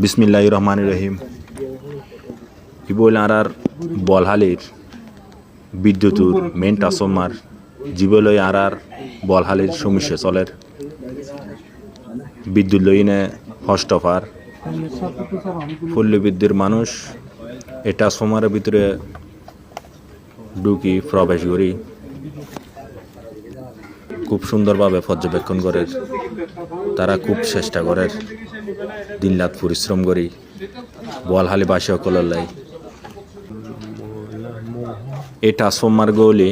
বিসমিল্লাহির রহমানির রহিম। ইবল আর বলহালির বিদ্যুতুর main transformer জীবলই আর বলহালির সমস্যা চলের বিদ্যুৎ লইনে হস্টফার পল্লী বিদ্যুৎ মানুষ এই ট্রান্সফরমারের ভিতরে ঢুকি প্রবেশ করি খুব সুন্দরভাবে পর্যবেক্ষণ করে তারা খুব চেষ্টা করে দিন রাত পরিশ্রম করি বলহালি বাসী সকলের লাই এই ট্রান্সফরমার গলি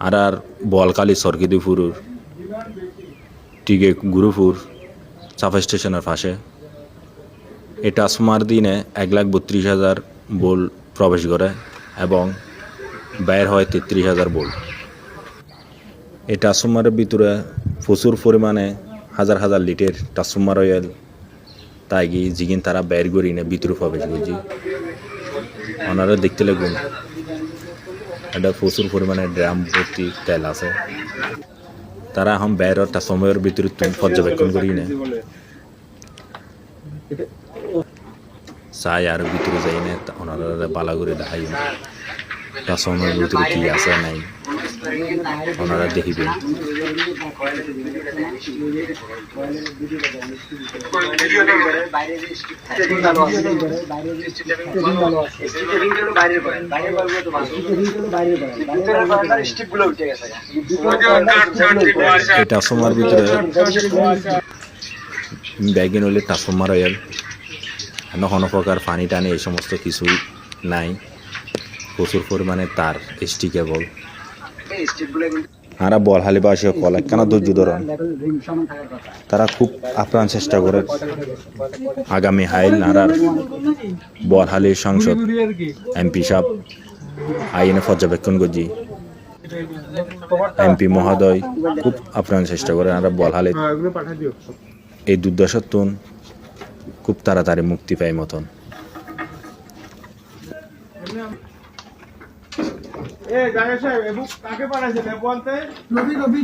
আর বলকালি সরকিদিপুর টিকে গুরুপুর সাফা স্টেশনের পাশে এই ট্রান্সফরমার দিনে 1,32,000 বোল্ট প্রবেশ করে এবং বাইর হয় 33,000 বোল্ট। এই ট্রান্সফরমারের ভিতরে প্রচুর পরিমাণে হাজার হাজার লিটার ট্রান্সফরমার অয়েল তাই কি জিগিন তারা বাইর করি না ভিতরে প্রবেশ করছি ওনারা দেখতে লাগুন এটা প্রচুর পরিমাণে ড্রাম ভর্তি তেল আছে তারা এখন বাইরের ট্রান্সফরমারের ভিতরে পর্যবেক্ষণ করি না চাই আর ভিতরে যাই না ওনারা বালা করে দেখাই না ট্রান্সফরমারের ভিতরে কি আছে নাই ওনারা দেখিবেন। ট্রান্সফরমার ভিতরে ব্যাগিন হইলে ট্রান্সফরমার অয়েল কোনো প্রকার পানি টানি এই সমস্ত কিছুই নাই প্রচুর পরিমাণে তার এসটি কেবল আর বলহালি বাসী সকল একখানা ধৈর্য ধরন তারা খুব আপ্রাণ চেষ্টা করে আগামী হাইল নারার বলহালির সংসদ এমপি সাহেব আইনে পর্যবেক্ষণ করছি এমপি মহোদয় খুব আপ্রাণ চেষ্টা করে আর বলহালি এই দুর্দশাতুন খুব তাড়াতাড়ি মুক্তি পায় মতন। এ জায়গা সাহেব এবুক কাকে পাঠাইছেন বলতে রবি